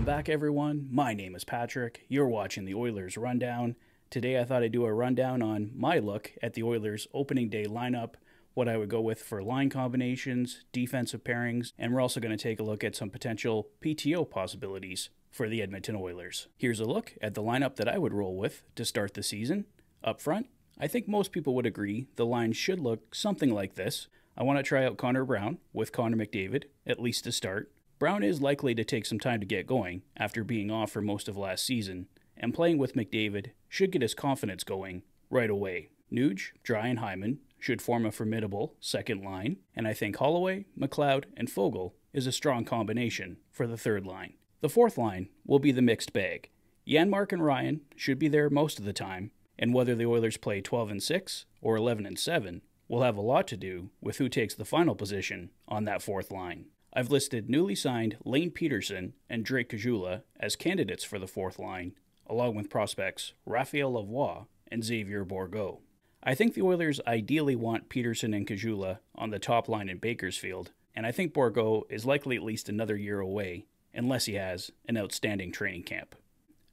Welcome back, everyone. My name is Patrick. You're watching the Oilers Rundown. Today I thought I'd do a rundown on my look at the Oilers opening day lineup, what I would go with for line combinations, defensive pairings, and we're also going to take a look at some potential PTO possibilities for the Edmonton Oilers. Here's a look at the lineup that I would roll with to start the season. Up front, I think most people would agree the line should look something like this. I want to try out Connor Brown with Connor McDavid, at least to start. Brown is likely to take some time to get going after being off for most of last season, and playing with McDavid should get his confidence going right away. Nuge, Dry, and Hyman should form a formidable second line, and I think Holloway, McLeod, and Foegele is a strong combination for the third line. The fourth line will be the mixed bag. Janmark and Ryan should be there most of the time, and whether the Oilers play 12-6 or 11-7 will have a lot to do with who takes the final position on that fourth line. I've listed newly signed Lane Peterson and Drake Caggiula as candidates for the fourth line, along with prospects Raphael Lavoie and Xavier Bourgault. I think the Oilers ideally want Peterson and Caggiula on the top line in Bakersfield, and I think Bourgault is likely at least another year away, unless he has an outstanding training camp.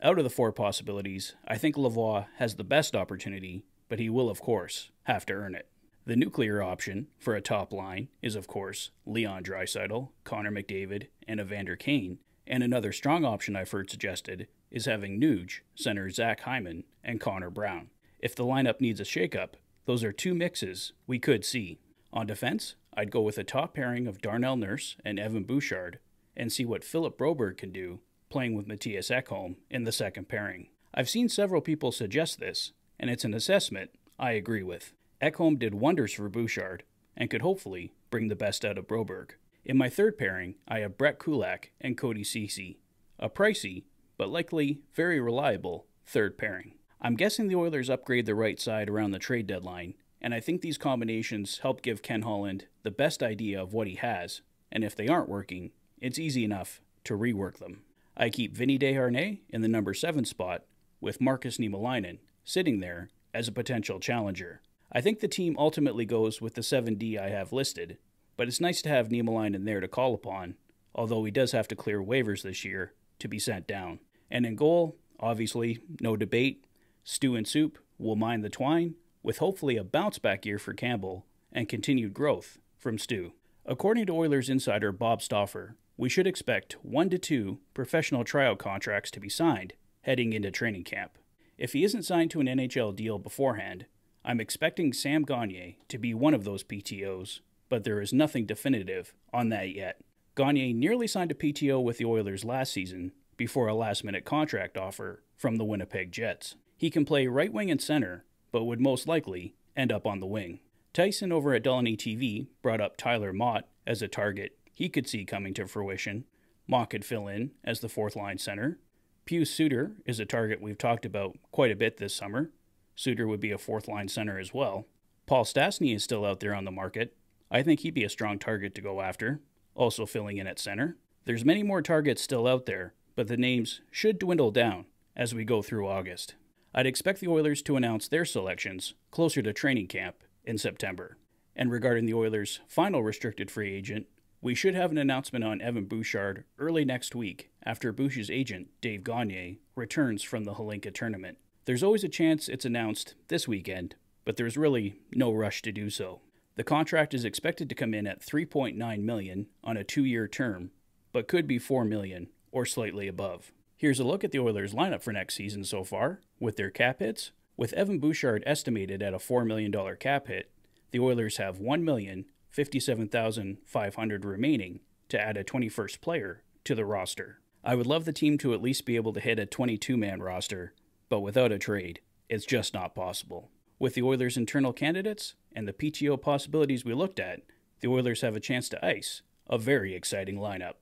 Out of the four possibilities, I think Lavoie has the best opportunity, but he will, of course, have to earn it. The nuclear option for a top line is, of course, Leon Draisaitl, Connor McDavid, and Evander Kane, and another strong option I've heard suggested is having Nuge center Zach Hyman and Connor Brown. If the lineup needs a shakeup, those are two mixes we could see. On defense, I'd go with a top pairing of Darnell Nurse and Evan Bouchard and see what Philip Broberg can do playing with Matthias Ekholm in the second pairing. I've seen several people suggest this, and it's an assessment I agree with. Ekholm did wonders for Bouchard and could hopefully bring the best out of Broberg. In my third pairing, I have Brett Kulak and Cody Ceci, a pricey but likely very reliable third pairing. I'm guessing the Oilers upgrade the right side around the trade deadline, and I think these combinations help give Ken Holland the best idea of what he has, and if they aren't working, it's easy enough to rework them. I keep Vinny Desharnais in the number 7 spot, with Markus Niemelainen sitting there as a potential challenger. I think the team ultimately goes with the 7D I have listed, but it's nice to have Niemelainen there to call upon, although he does have to clear waivers this year to be sent down. And in goal, obviously, no debate, Stew and Soup will mind the twine, with hopefully a bounce-back year for Campbell and continued growth from Stew. According to Oilers insider Bob Stauffer, we should expect 1 to 2 professional tryout contracts to be signed heading into training camp. If he isn't signed to an NHL deal beforehand, I'm expecting Sam Gagner to be one of those PTOs, but there is nothing definitive on that yet. Gagner nearly signed a PTO with the Oilers last season before a last-minute contract offer from the Winnipeg Jets. He can play right wing and center, but would most likely end up on the wing. Tyson over at Delaney TV brought up Tyler Mott as a target he could see coming to fruition. Mott could fill in as the fourth-line center. Pius Suter is a target we've talked about quite a bit this summer. Suter would be a fourth-line center as well. Paul Stastny is still out there on the market. I think he'd be a strong target to go after, also filling in at center. There's many more targets still out there, but the names should dwindle down as we go through August. I'd expect the Oilers to announce their selections closer to training camp in September. And regarding the Oilers' final restricted free agent, we should have an announcement on Evan Bouchard early next week after Bouch's agent, Dave Gagner, returns from the Hlinka tournament. There's always a chance it's announced this weekend, but there's really no rush to do so. The contract is expected to come in at $3.9 million on a 2-year term, but could be $4 million or slightly above. Here's a look at the Oilers lineup for next season so far, with their cap hits. With Evan Bouchard estimated at a $4 million cap hit, the Oilers have $1,057,500 remaining to add a 21st player to the roster. I would love the team to at least be able to hit a 22-man roster, but without a trade, it's just not possible. With the Oilers' internal candidates and the PTO possibilities we looked at, the Oilers have a chance to ice a very exciting lineup.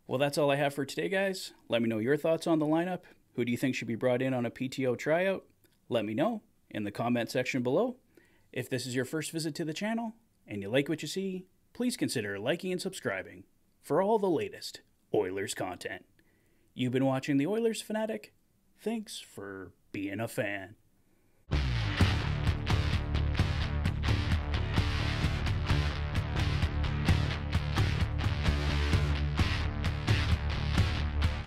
Well, that's all I have for today, guys. Let me know your thoughts on the lineup. Who do you think should be brought in on a PTO tryout? Let me know in the comment section below. If this is your first visit to the channel and you like what you see, please consider liking and subscribing for all the latest Oilers content. You've been watching the Oilers Fanatic. Thanks for being a fan.